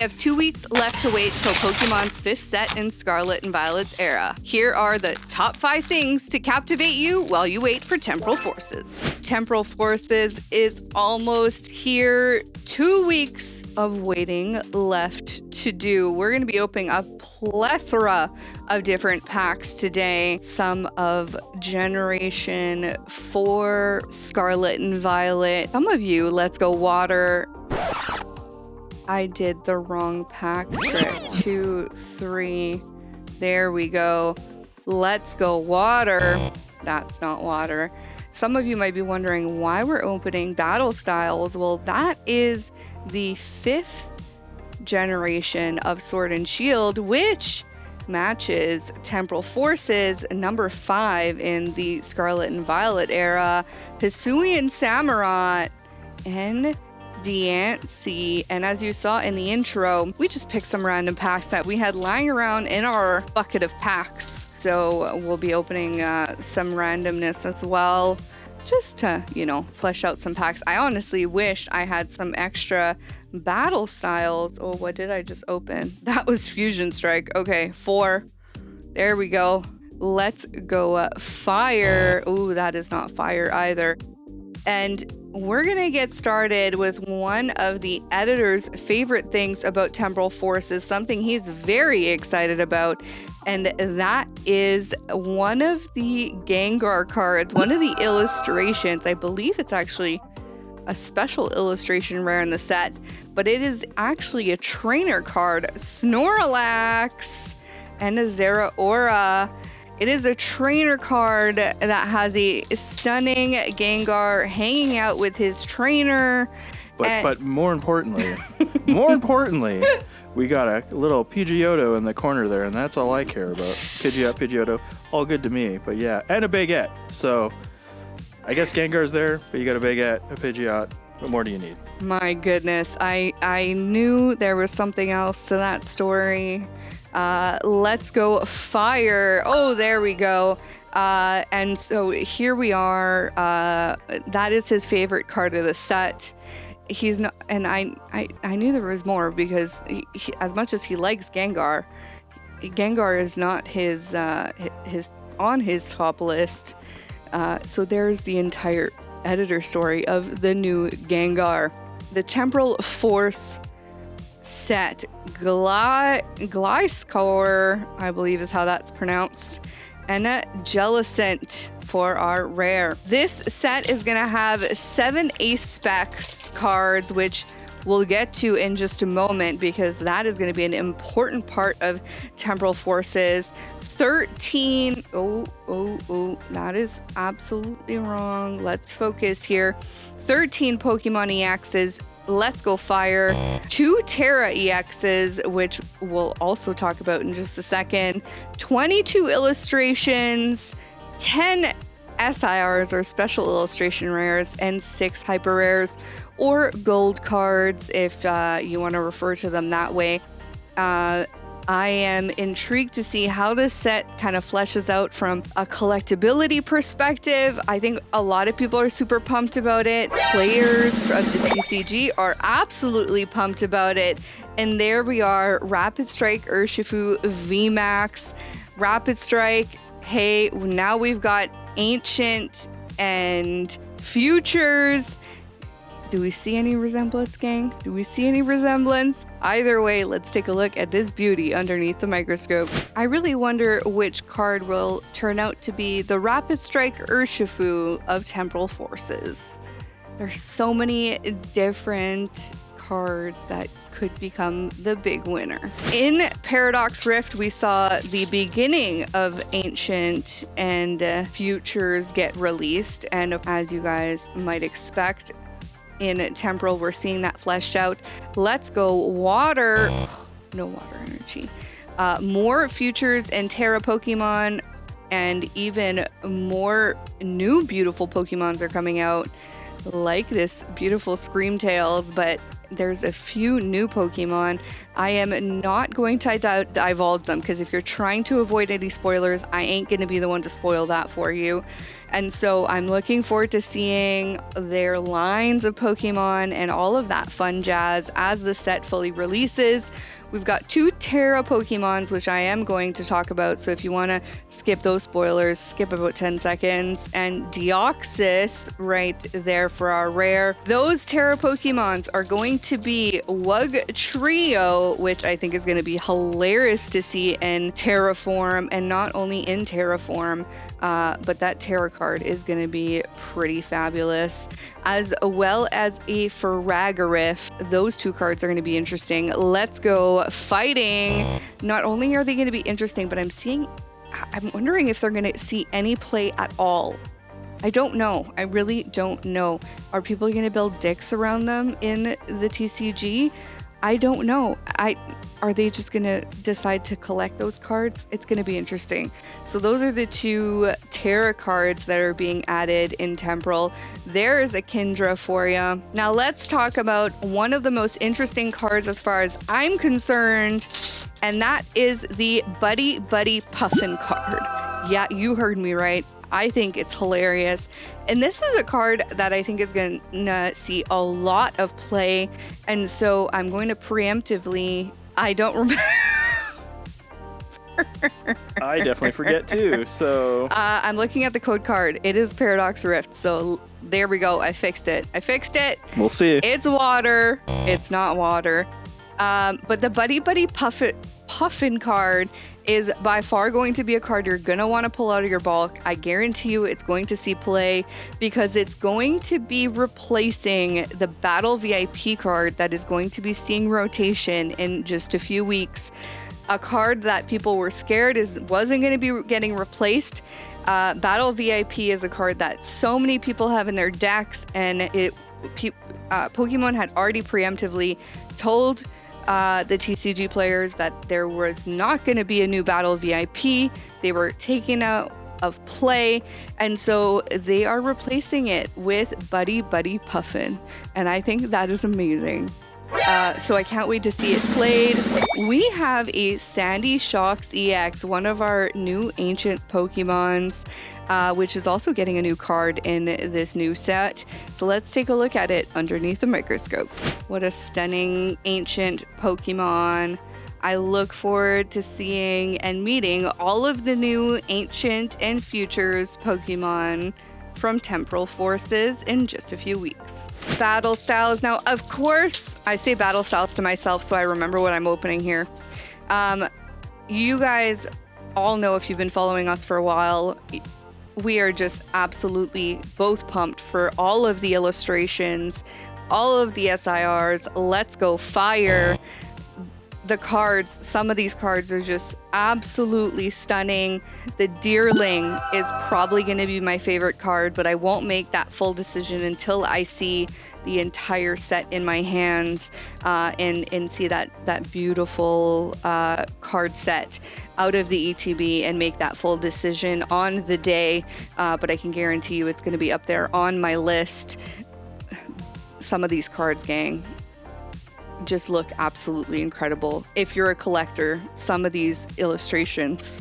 We have 2 weeks left to wait till Pokemon's 5th set in Scarlet and Violet's era. Here are the top 5 things to captivate you while you wait for Temporal Forces. Temporal Forces is almost here. 2 weeks of waiting left to do. We're going to be opening a plethora of different packs today. Some of Generation 4, Scarlet and Violet. Some of you, Let's Go Water. I did the wrong pack trick. 2, 3. There we go. Let's Go Water. That's not water. Some of you might be wondering why we're opening Battle Styles. Well, that is the 5th generation of Sword and Shield, which matches Temporal Forces number 5 in the Scarlet and Violet era. Hisuian Samurott and Diancie, and as you saw in the intro, we just picked some random packs that we had lying around in our bucket of packs. So we'll be opening some randomness as well, just to, you know, flesh out some packs. I honestly wish I had some extra battle styles. Oh, what did I just open? That was Fusion Strike. Okay, 4. There we go. Let's go fire. Ooh, that is not fire either. And we're going to get started with one of the editor's favorite things about Temporal Forces, something he's very excited about, and that is one of the Gengar cards, one of the illustrations. I believe it's actually a special illustration rare in the set, but it is actually a trainer card, Snorlax and a Zeraora. It is a trainer card that has a stunning Gengar hanging out with his trainer. But more importantly, we got a little Pidgeotto in the corner there, and that's all I care about. Pidgeotto, all good to me. But yeah, and a Baguette. So I guess Gengar's there, but you got a Baguette, a Pidgeot. What more do you need? My goodness, I knew there was something else to that story. Let's go fire. Oh, there we go. And so here we are. That is his favorite card of the set. He's not, and I knew there was more because he, as much as he likes Gengar, Gengar is not his on his top list. So there's the entire editor story of the new Gengar. The Temporal Force set, Gliscor, I believe is how that's pronounced, and a Jellicent for our rare. This set is going to have 7 Ace Specs cards, which we'll get to in just a moment because that is going to be an important part of Temporal Forces. 13, that is absolutely wrong. Let's focus here. 13 Pokemon EXs. Let's go fire. 2 Tera EXs, which we'll also talk about in just a second. 22 illustrations, 10 SIRs or special illustration rares, and 6 hyper rares or gold cards if you want to refer to them that way. I am intrigued to see how this set kind of fleshes out from a collectability perspective. I think a lot of people are super pumped about it. Players of the TCG are absolutely pumped about it. And there we are, Rapid Strike Urshifu VMAX. Rapid Strike, hey, now we've got Ancient and Futures. Do we see any resemblance, gang? Do we see any resemblance? Either way, let's take a look at this beauty underneath the microscope. I really wonder which card will turn out to be the Rapid Strike Urshifu of Temporal Forces. There's so many different cards that could become the big winner. In Paradox Rift, we saw the beginning of Ancient and Futures get released, and as you guys might expect, in Temporal, we're seeing that fleshed out. Let's go water. No water energy. More Futures and Tera Pokémon, and even more new beautiful Pokémons are coming out, like this beautiful Screamtails, but there's a few new Pokemon. I am not going to divulge them because if you're trying to avoid any spoilers, I ain't going to be the one to spoil that for you. And so I'm looking forward to seeing their lines of Pokemon and all of that fun jazz as the set fully releases. We've got 2 Tera Pokemons, which I am going to talk about. So if you want to skip those spoilers, skip about 10 seconds. And Deoxys right there for our rare. Those Tera Pokemons are going to be Wugtrio, which I think is going to be hilarious to see in Tera form. And not only in Tera form, but that Tera card is going to be pretty fabulous, as well as a Faragirif. Those 2 cards are going to be interesting. Let's go fighting. Not only are they going to be interesting, but I'm wondering if they're going to see any play at all. I don't know. I really don't know. Are people going to build dicks around them in the TCG? I don't know. Are they just going to decide to collect those cards? It's going to be interesting. So those are the 2 Tera cards that are being added in Temporal. There is a Kindra for you. Now let's talk about one of the most interesting cards as far as I'm concerned, and that is the Buddy Buddy Puffin card. Yeah, you heard me right. I think it's hilarious. And this is a card that I think is going to see a lot of play. And so I'm going to preemptively, I don't remember. I definitely forget too, so. I'm looking at the code card. It is Paradox Rift. So there we go. I fixed it. We'll see. It's water. It's not water. But the Buddy Buddy Puffin card is by far going to be a card you're going to want to pull out of your bulk. I guarantee you it's going to see play because it's going to be replacing the Battle VIP card that is going to be seeing rotation in just a few weeks. A card that people were scared wasn't going to be getting replaced. Battle VIP is a card that so many people have in their decks, and Pokemon had already preemptively told the TCG players that there was not going to be a new Battle VIP. They were taken out of play, and so they are replacing it with Buddy Buddy Puffin, and I think that is amazing. So I can't wait to see it played. We have a Sandy Shocks EX, one of our new ancient Pokemons, which is also getting a new card in this new set. So let's take a look at it underneath the microscope. What a stunning ancient Pokemon. I look forward to seeing and meeting all of the new ancient and futures Pokemon from Temporal Forces in just a few weeks. Battle styles. Now, of course, I say battle styles to myself so I remember what I'm opening here. You guys all know, if you've been following us for a while, we are just absolutely both pumped for all of the illustrations, all of the SIRs. Let's go fire. The cards, some of these cards are just absolutely stunning. The Deerling is probably going to be my favorite card, but I won't make that full decision until I see the entire set in my hands and see that beautiful card set out of the ETB and make that full decision on the day. But I can guarantee you it's going to be up there on my list. Some of these cards, gang, just look absolutely incredible. If you're a collector, some of these illustrations,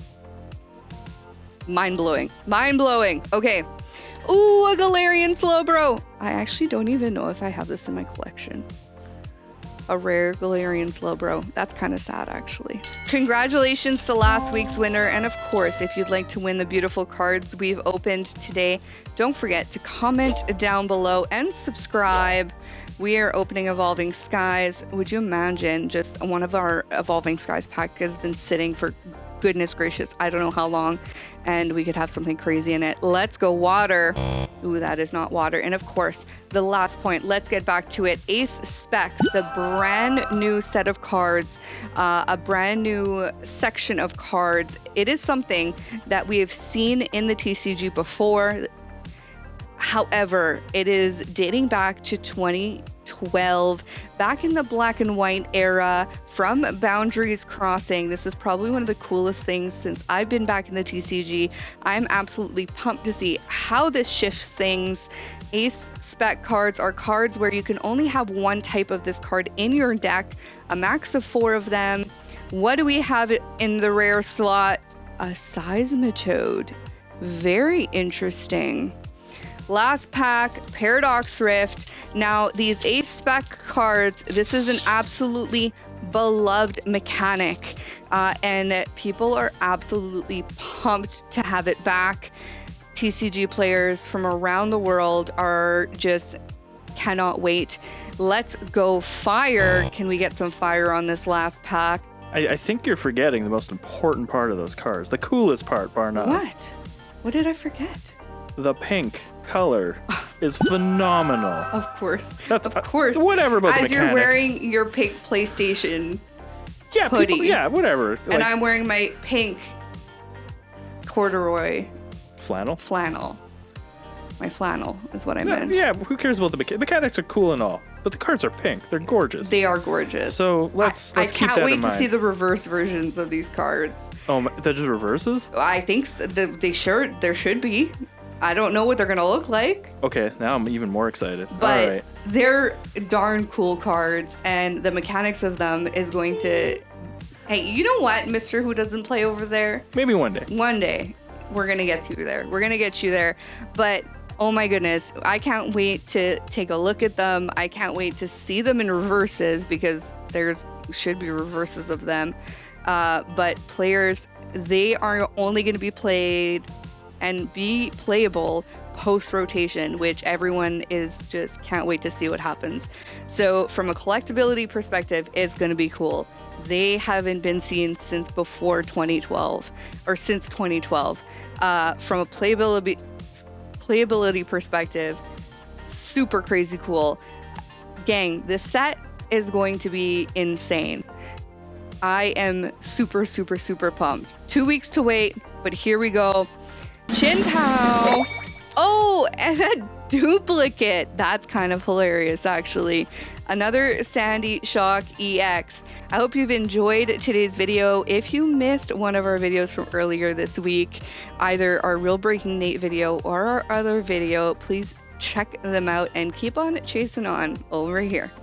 mind-blowing. Okay. Ooh, a Galarian Slowbro. I actually don't even know if I have this in my collection. A rare Galarian Slowbro. That's kind of sad, actually. Congratulations to last week's winner. And of course, if you'd like to win the beautiful cards we've opened today, don't forget to comment down below and subscribe. We are opening Evolving Skies. Would you imagine just one of our Evolving Skies pack has been sitting for goodness gracious, I don't know how long, and we could have something crazy in it. Let's go water. Ooh, that is not water. And of course, the last point, let's get back to it. Ace Specs, the brand new set of cards, a brand new section of cards. It is something that we have seen in the TCG before. However, it is dating back to 2020 2012, back in the black and white era from Boundaries Crossing. This is probably one of the coolest things since I've been back in the TCG. I'm absolutely pumped to see how this shifts things. Ace Spec cards are cards where you can only have one type of this card in your deck, a max of 4 of them. What do we have in the rare slot? A Seismitoad. Very interesting. Last pack, Paradox Rift. Now, these Ace Spec cards, this is an absolutely beloved mechanic, and people are absolutely pumped to have it back. TCG players from around the world are just cannot wait. Let's go fire. Can we get some fire on this last pack? I think you're forgetting the most important part of those cards. The coolest part, bar none. What? What did I forget? The pink color is phenomenal. Of course. That's, of course. Whatever about the As you're mechanic. wearing your pink PlayStation Yeah, hoodie. people, yeah, whatever. And Like, I'm wearing my pink corduroy flannel? flannel. My flannel is what I meant. Yeah, who cares about the mechanics? Mechanics are cool and all, but the cards are pink. They're gorgeous. They are gorgeous. So let's keep that in mind. I can't wait to see the reverse versions of these cards. Oh, that just reverses? I think there should be. I don't know what they're gonna look like, Okay, now I'm even more excited. but All right. they're darn cool cards, and the mechanics of them is going to. Hey, you know what, Mister Who doesn't play over there? Maybe one day. One day, we're gonna get you there. We're gonna get you there, but. Oh my goodness, I can't wait to take a look at them. I can't wait to see them in reverses because should be reverses of them. But players, they are only going to be played and be playable post-rotation, which everyone is just can't wait to see what happens. So from a collectability perspective, it's going to be cool. They haven't been seen since before 2012, or since 2012. From a playability perspective, super crazy cool. Gang, this set is going to be insane. I am super, super, super pumped. 2 weeks to wait, but here we go. Chin Pow. Oh, and a duplicate. That's kind of hilarious, actually. Another Sandy Shock EX. I hope you've enjoyed today's video. If you missed one of our videos from earlier this week, either our Real Breaking Nate video or our other video, please check them out and keep on chasing on over here.